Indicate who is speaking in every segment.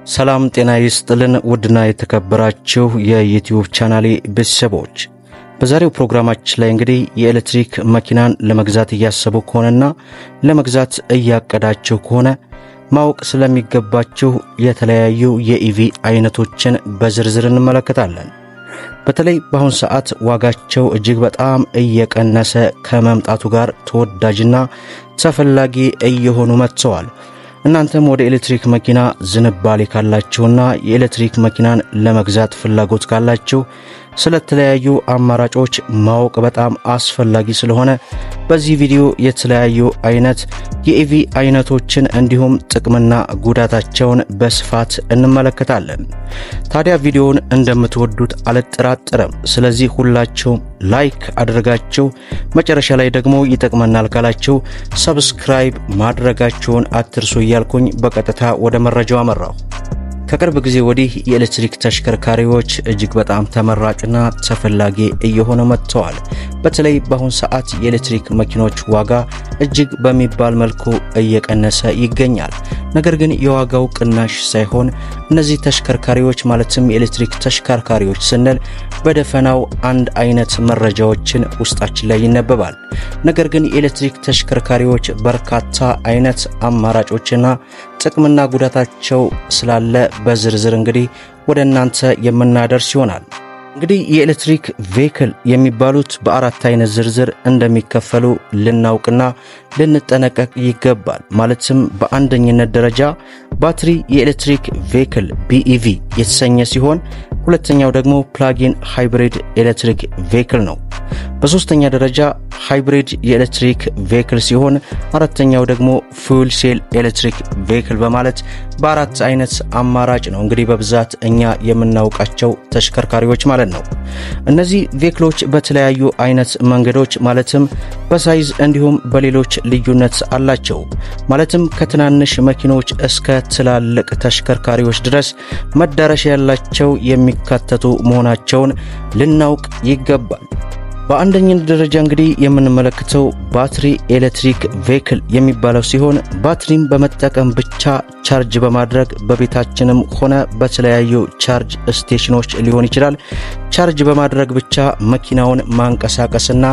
Speaker 1: ሰላም ጤና ይስጥልን ውድና የተከበራችሁ የዩቲዩብ ቻናሌ ቤተሰቦች በዛሬው ፕሮግራማችን ላይ እንግዲህ የኤሌክትሪክ መኪናን ለመግዛት ያያሰቡ ከሆነና ለመግዛት እያቀዳችሁ ከሆነ ማወቅ ስለሚገባችሁ የተለያዩ የኢቪ አይነቶችን በዝርዝር እንመለከታለን። በተለይ በአሁን ሰዓት ዋጋቸው እጅግ በጣም እየቀነሰ ከመምጣቱ ጋር ተወዳጅና ተፈላጊ እየሆኑ መጥተዋል። እናንተም ወደ ኤሌክትሪክ መኪና ዝንባሌ ካላችሁና የኤሌክትሪክ መኪናን ለመግዛት ፍላጎት ካላችሁ ስለተለያዩ አማራጮች ማወቅ በጣም አስፈላጊ ስለሆነ በዚህ ቪዲዮ የተለያዩ አይነት የኢቪ አይነቶችን እንዲሁም ጥቅምና ጉዳታቸውን በስፋት እንመለከታለን። ታዲያ ቪዲዮውን እንደምትወዱት አልጠራጠርም። ስለዚህ ሁላችሁም ላይክ አድርጋችሁ መጨረሻ ላይ ደግሞ ይጠቅመናል ካላችሁ ሰብስክራይብ ማድረጋችሁን አትርሱ እያልኩኝ በቀጥታ ወደ መረጃው አመራው። ከቅርብ ጊዜ ወዲህ የኤሌክትሪክ ተሽከርካሪዎች እጅግ በጣም ተመራጭና ተፈላጊ እየሆኑ መጥተዋል። በተለይ በአሁን ሰዓት የኤሌክትሪክ መኪኖች ዋጋ እጅግ በሚባል መልኩ እየቀነሰ ይገኛል። ነገር ግን የዋጋው ቅናሽ ሳይሆን እነዚህ ተሽከርካሪዎች ማለትም የኤሌክትሪክ ተሽከርካሪዎች ስንል በደፈናው አንድ አይነት መረጃዎችን ውስጣችን ላይ ይነበባል። ነገር ግን የኤሌክትሪክ ተሽከርካሪዎች በርካታ አይነት አማራጮችና ጥቅምና ጉዳታቸው ስላለ በዝርዝር እንግዲህ ወደናንተ የምናደርስ ይሆናል። እንግዲህ የኤሌክትሪክ ቬሂክል የሚባሉት በአራት አይነት ዝርዝር እንደሚከፈሉ ልናውቅና ልንጠነቀቅ ይገባል። ማለትም በአንደኝነት ደረጃ ባትሪ የኤሌክትሪክ ቬሂክል BEV የተሰኘ ሲሆን ሁለተኛው ደግሞ ፕላጊን ሃይብሪድ ኤሌክትሪክ ቬሂክል ነው። በሶስተኛ ደረጃ ሃይብሪድ የኤሌክትሪክ ቬሂክል ሲሆን አራተኛው ደግሞ ፉል ሴል ኤሌክትሪክ ቬሂክል በማለት በአራት አይነት አማራጭ ነው እንግዲህ በብዛት እኛ የምናውቃቸው ተሽከርካሪዎች ማለት ነው። እነዚህ ቬሂክሎች በተለያዩ አይነት መንገዶች ማለትም በሳይዝ እንዲሁም በሌሎች ልዩነት አላቸው። ማለትም ከትናንሽ መኪኖች እስከ ትላልቅ ተሽከርካሪዎች ድረስ መዳረሻ ያላቸው የሚካተቱ መሆናቸውን ልናውቅ ይገባል። በአንደኝነት ደረጃ እንግዲህ የምንመለከተው ባትሪ ኤሌክትሪክ ቬሂክል የሚባለው ሲሆን ባትሪን በመጠቀም ብቻ ቻርጅ በማድረግ በቤታችንም ሆነ በተለያዩ ቻርጅ ስቴሽኖች ሊሆን ይችላል ቻርጅ በማድረግ ብቻ መኪናውን ማንቀሳቀስና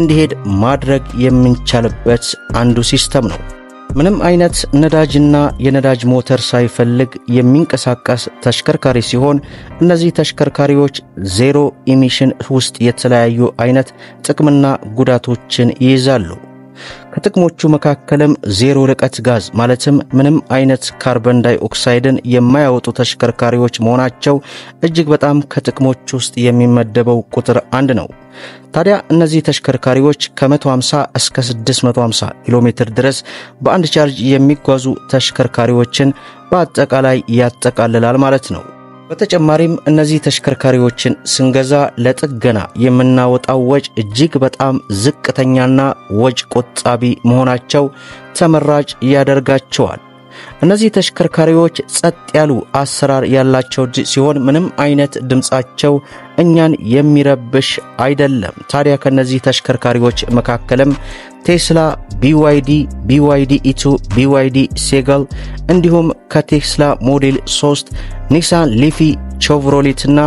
Speaker 1: እንዲሄድ ማድረግ የምንችልበት አንዱ ሲስተም ነው። ምንም አይነት ነዳጅና የነዳጅ ሞተር ሳይፈልግ የሚንቀሳቀስ ተሽከርካሪ ሲሆን እነዚህ ተሽከርካሪዎች ዜሮ ኢሚሽን ውስጥ የተለያዩ አይነት ጥቅምና ጉዳቶችን ይይዛሉ። ከጥቅሞቹ መካከልም ዜሮ ርቀት ጋዝ ማለትም ምንም አይነት ካርበን ዳይኦክሳይድን የማያወጡ ተሽከርካሪዎች መሆናቸው እጅግ በጣም ከጥቅሞቹ ውስጥ የሚመደበው ቁጥር 1 ነው። ታዲያ እነዚህ ተሽከርካሪዎች ከ150 እስከ 650 ኪሎ ሜትር ድረስ በአንድ ቻርጅ የሚጓዙ ተሽከርካሪዎችን በአጠቃላይ ያጠቃልላል ማለት ነው። በተጨማሪም እነዚህ ተሽከርካሪዎችን ስንገዛ ለጥገና የምናወጣው ወጭ እጅግ በጣም ዝቅተኛና ወጭ ቆጣቢ መሆናቸው ተመራጭ ያደርጋቸዋል። እነዚህ ተሽከርካሪዎች ጸጥ ያሉ አሰራር ያላቸው ሲሆን ምንም አይነት ድምጻቸው እኛን የሚረብሽ አይደለም። ታዲያ ከነዚህ ተሽከርካሪዎች መካከለም ቴስላ BYD E2 BYD ሴጋል እንዲሁም ከቴስላ ሞዴል 3 ኒሳን ሊፊ ቼቭሮሌት እና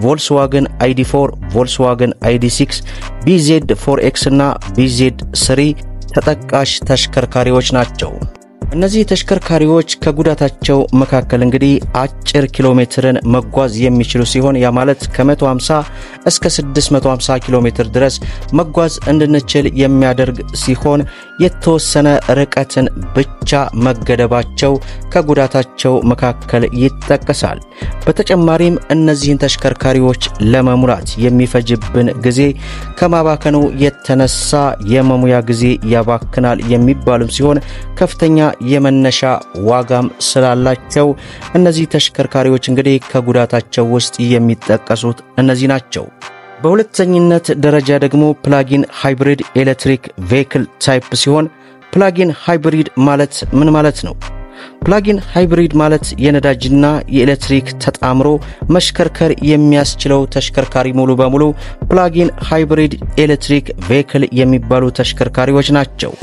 Speaker 1: ቮልክስዋገን ID4 ቮልክስዋገን ID6 BZ4X እና BZ3 ተጠቃሽ ተሽከርካሪዎች ናቸው። እነዚህ ተሽከርካሪዎች ከጉዳታቸው መካከል እንግዲህ አጭር ኪሎ ሜትርን መጓዝ የሚችሉ ሲሆን ያ ማለት ከ150 እስከ 650 ኪሎ ሜትር ድረስ መጓዝ እንድንችል የሚያደርግ ሲሆን የተወሰነ ርቀትን ብቻ መገደባቸው ከጉዳታቸው መካከል ይጠቀሳል። በተጨማሪም እነዚህን ተሽከርካሪዎች ለመሙላት የሚፈጅብን ጊዜ ከማባከኑ የተነሳ የመሙያ ጊዜ ያባክናል የሚባሉም ሲሆን ከፍተኛ የመነሻ ዋጋም ስላላቸው እነዚህ ተሽከርካሪዎች እንግዲህ ከጉዳታቸው ውስጥ የሚጠቀሱት እነዚህ ናቸው። በሁለተኝነት ደረጃ ደግሞ ፕላጊን ሃይብሪድ ኤሌክትሪክ ቬሂክል ታይፕ ሲሆን ፕላጊን ሃይብሪድ ማለት ምን ማለት ነው? ፕላጊን ሃይብሪድ ማለት የነዳጅና የኤሌክትሪክ ተጣምሮ መሽከርከር የሚያስችለው ተሽከርካሪ ሙሉ በሙሉ ፕላጊን ሃይብሪድ ኤሌክትሪክ ቬሂክል የሚባሉ ተሽከርካሪዎች ናቸው።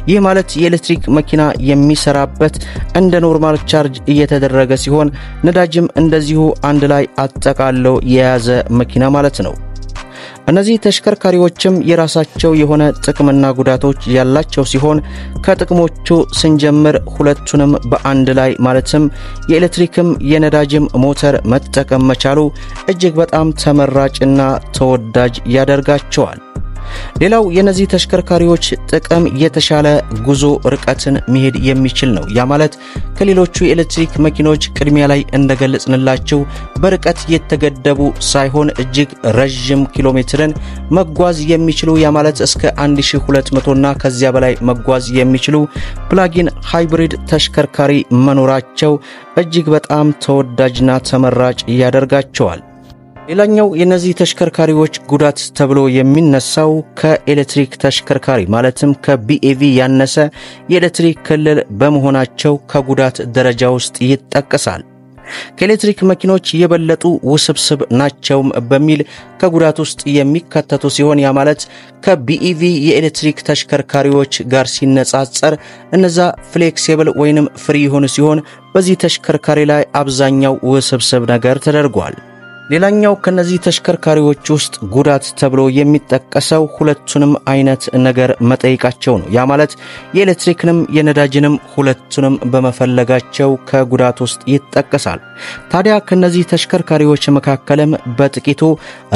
Speaker 1: ይህ ማለት የኤሌክትሪክ መኪና የሚሰራበት እንደ ኖርማል ቻርጅ እየተደረገ ሲሆን ነዳጅም እንደዚሁ አንድ ላይ አጠቃለው የያዘ መኪና ማለት ነው። እነዚህ ተሽከርካሪዎችም የራሳቸው የሆነ ጥቅምና ጉዳቶች ያላቸው ሲሆን ከጥቅሞቹ ስንጀምር ሁለቱንም በአንድ ላይ ማለትም የኤሌክትሪክም የነዳጅም ሞተር መጠቀም መቻሉ እጅግ በጣም ተመራጭና ተወዳጅ ያደርጋቸዋል። ሌላው የነዚህ ተሽከርካሪዎች ጥቅም የተሻለ ጉዞ ርቀትን መሄድ የሚችል ነው። ያ ማለት ከሌሎቹ የኤሌክትሪክ መኪኖች ቅድሚያ ላይ እንደገለጽንላቸው በርቀት የተገደቡ ሳይሆን እጅግ ረጅም ኪሎሜትርን መጓዝ የሚችሉ ያ ማለት እስከ 1200 እና ከዚያ በላይ መጓዝ የሚችሉ ፕላጊን ሃይብሪድ ተሽከርካሪ መኖራቸው እጅግ በጣም ተወዳጅና ተመራጭ ያደርጋቸዋል። ሌላኛው የነዚህ ተሽከርካሪዎች ጉዳት ተብሎ የሚነሳው ከኤሌክትሪክ ተሽከርካሪ ማለትም ከቢኤቪ ያነሰ የኤሌክትሪክ ክልል በመሆናቸው ከጉዳት ደረጃ ውስጥ ይጠቀሳል። ከኤሌክትሪክ መኪኖች የበለጡ ውስብስብ ናቸው በሚል ከጉዳት ውስጥ የሚከተቱ ሲሆን ያ ማለት ከቢኤቪ የኤሌክትሪክ ተሽከርካሪዎች ጋር ሲነጻጸር እነዛ ፍሌክሲብል ወይንም ፍሪ የሆኑ ሲሆን በዚህ ተሽከርካሪ ላይ አብዛኛው ውስብስብ ነገር ተደርጓል። ሌላኛው ከነዚህ ተሽከርካሪዎች ውስጥ ጉዳት ተብሎ የሚጠቀሰው ሁለቱንም አይነት ነገር መጠይቃቸው ነው። ያ ማለት የኤሌክትሪክንም የነዳጅንም ሁለቱንም በመፈለጋቸው ከጉዳት ውስጥ ይጠቀሳል። ታዲያ ከነዚህ ተሽከርካሪዎች መካከልም በጥቂቱ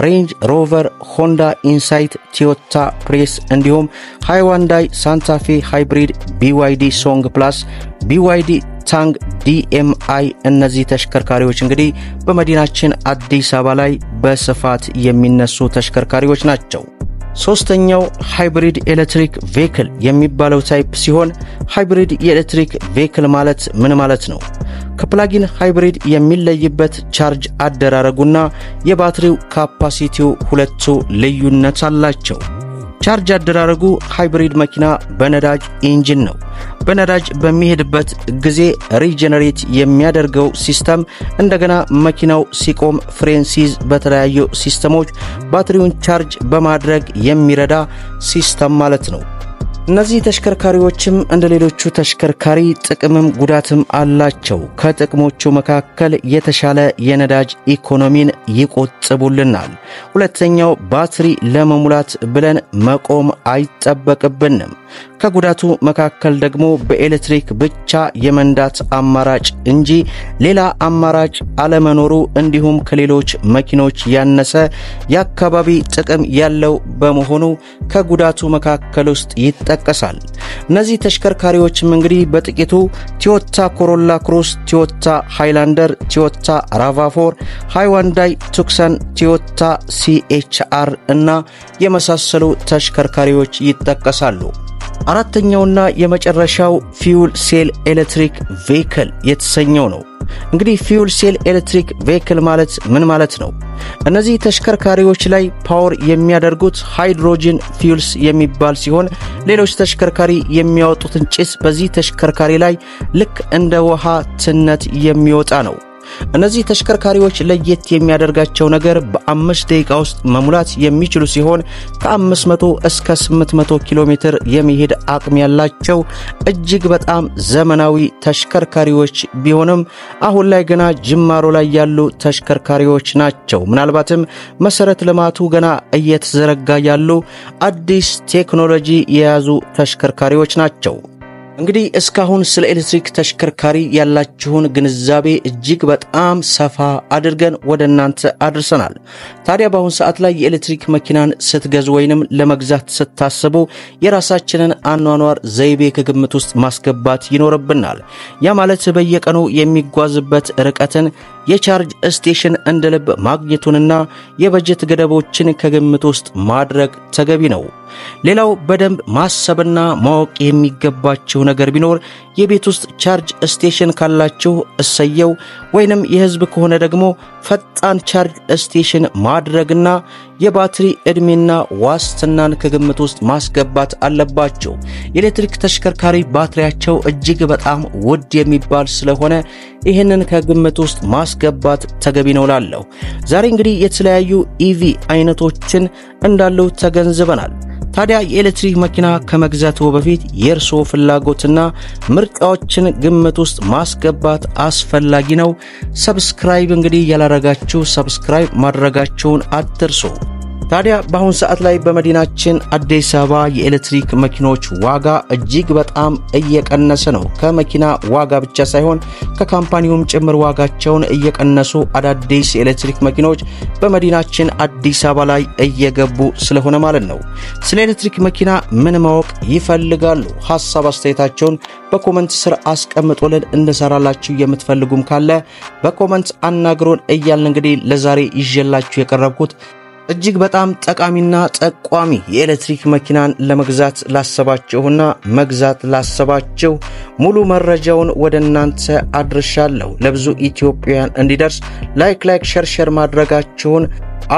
Speaker 1: ሬንጅ ሮቨር፣ ሆንዳ ኢንሳይት፣ ቶዮታ ፕሬስ እንዲሁም ሃይዋንዳይ ሳንታ ፌ ሃይብሪድ፣ BYD ሶንግ ፕላስ፣ BYD ታንግ DMI እነዚህ ተሽከርካሪዎች እንግዲህ በመዲናችን አዲስ አበባ ላይ በስፋት የሚነሱ ተሽከርካሪዎች ናቸው። ሶስተኛው ሃይብሪድ ኤሌክትሪክ ቬሂክል የሚባለው ታይፕ ሲሆን ሃይብሪድ የኤሌክትሪክ ቬሂክል ማለት ምን ማለት ነው? ከፕላጊን ሃይብሪድ የሚለይበት ቻርጅ አደራረጉና የባትሪው ካፓሲቲው ሁለቱ ልዩነት አላቸው። ቻርጅ አደራረጉ ሃይብሪድ መኪና በነዳጅ ኢንጂን ነው። በነዳጅ በሚሄድበት ጊዜ ሪጀነሬት የሚያደርገው ሲስተም እንደገና መኪናው ሲቆም ፍሬን ሲይዝ በተለያዩ ሲስተሞች ባትሪውን ቻርጅ በማድረግ የሚረዳ ሲስተም ማለት ነው። እነዚህ ተሽከርካሪዎችም እንደሌሎቹ ተሽከርካሪ ጥቅምም ጉዳትም አላቸው። ከጥቅሞቹ መካከል የተሻለ የነዳጅ ኢኮኖሚን ይቆጥቡልናል። ሁለተኛው ባትሪ ለመሙላት ብለን መቆም አይጠበቅብንም። ከጉዳቱ መካከል ደግሞ በኤሌክትሪክ ብቻ የመንዳት አማራጭ እንጂ ሌላ አማራጭ አለመኖሩ እንዲሁም ከሌሎች መኪኖች ያነሰ የአካባቢ ጥቅም ያለው በመሆኑ ከጉዳቱ መካከል ውስጥ ይጠቀሳል። እነዚህ ተሽከርካሪዎችም እንግዲህ በጥቂቱ ቶዮታ ኮሮላ ክሮስ፣ ቶዮታ ሃይላንደር፣ ቶዮታ ራቫ4፣ ሃይዋንዳይ ቱክሰን፣ ቶዮታ CHR እና የመሳሰሉ ተሽከርካሪዎች ይጠቀሳሉ። አራተኛውና የመጨረሻው ፊውል ሴል ኤሌክትሪክ ቬሂክል የተሰኘው ነው። እንግዲህ ፊውል ሴል ኤሌክትሪክ ቬሂክል ማለት ምን ማለት ነው? እነዚህ ተሽከርካሪዎች ላይ ፓወር የሚያደርጉት ሃይድሮጅን ፊውልስ የሚባል ሲሆን ሌሎች ተሽከርካሪ የሚያወጡትን ጭስ በዚህ ተሽከርካሪ ላይ ልክ እንደ ውሃ ትነት የሚወጣ ነው። እነዚህ ተሽከርካሪዎች ለየት የሚያደርጋቸው ነገር በ5 ደቂቃ ውስጥ መሙላት የሚችሉ ሲሆን ከ500 እስከ 800 ኪሎ ሜትር የሚሄድ አቅም ያላቸው እጅግ በጣም ዘመናዊ ተሽከርካሪዎች ቢሆንም አሁን ላይ ገና ጅማሮ ላይ ያሉ ተሽከርካሪዎች ናቸው። ምናልባትም መሰረት ልማቱ ገና እየተዘረጋ ያሉ አዲስ ቴክኖሎጂ የያዙ ተሽከርካሪዎች ናቸው። እንግዲህ እስካሁን ስለ ኤሌክትሪክ ተሽከርካሪ ያላችሁን ግንዛቤ እጅግ በጣም ሰፋ አድርገን ወደናንተ አድርሰናል። ታዲያ በአሁን ሰዓት ላይ የኤሌክትሪክ መኪናን ስትገዙ ወይንም ለመግዛት ስታስቡ የራሳችንን አኗኗር ዘይቤ ከግምት ውስጥ ማስገባት ይኖርብናል። ያ ማለት በየቀኑ የሚጓዝበት ርቀትን የቻርጅ ስቴሽን እንደልብ ማግኘቱንና የበጀት ገደቦችን ከግምት ውስጥ ማድረግ ተገቢ ነው። ሌላው በደንብ ማሰብና ማወቅ የሚገባችሁ ነገር ቢኖር የቤት ውስጥ ቻርጅ ስቴሽን ካላችሁ እሰየው፣ ወይንም የህዝብ ከሆነ ደግሞ ፈጣን ቻርጅ ስቴሽን ማድረግና የባትሪ እድሜና ዋስትናን ከግምት ውስጥ ማስገባት አለባቸው። የኤሌክትሪክ ተሽከርካሪ ባትሪያቸው እጅግ በጣም ውድ የሚባል ስለሆነ ይህንን ከግምት ውስጥ ማስገባት ተገቢ ነው ላለው። ዛሬ እንግዲህ የተለያዩ ኢቪ አይነቶችን እንዳሉ ተገንዝበናል። ታዲያ የኤሌክትሪክ መኪና ከመግዛቱ በፊት የእርሶ ፍላጎትና ምርጫዎችን ግምት ውስጥ ማስገባት አስፈላጊ ነው። ሰብስክራይብ እንግዲህ ያላረጋችሁ ሰብስክራይብ ማድረጋችሁን አትርሱ። ታዲያ በአሁን ሰዓት ላይ በመዲናችን አዲስ አበባ የኤሌክትሪክ መኪኖች ዋጋ እጅግ በጣም እየቀነሰ ነው። ከመኪና ዋጋ ብቻ ሳይሆን ከካምፓኒውም ጭምር ዋጋቸውን እየቀነሱ አዳዲስ የኤሌክትሪክ መኪኖች በመዲናችን አዲስ አበባ ላይ እየገቡ ስለሆነ ማለት ነው። ስለ ኤሌክትሪክ መኪና ምን ማወቅ ይፈልጋሉ? ሐሳብ አስተያየታቸውን በኮሜንት ስር አስቀምጡልን። እንሰራላችሁ የምትፈልጉም ካለ በኮሜንት አናግሩን እያልን እንግዲህ ለዛሬ ይዤላችሁ የቀረብኩት እጅግ በጣም ጠቃሚና ጠቋሚ የኤሌክትሪክ መኪናን ለመግዛት ላሰባችሁና መግዛት ላሰባችሁ ሙሉ መረጃውን ወደናንተ አድርሻለሁ። ለብዙ ኢትዮጵያውያን እንዲደርስ ላይክ ሸር ማድረጋችሁን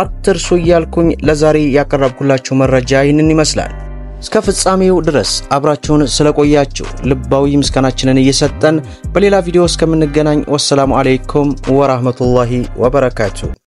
Speaker 1: አትርሱ እያልኩኝ ለዛሬ ያቀረብኩላችሁ መረጃ ይህንን ይመስላል። እስከ ፍጻሜው ድረስ አብራችሁን ስለቆያችሁ ልባዊ ምስጋናችንን እየሰጠን በሌላ ቪዲዮ እስከምንገናኝ ወሰላሙ አለይኩም ወራህመቱላሂ ወበረካቱ።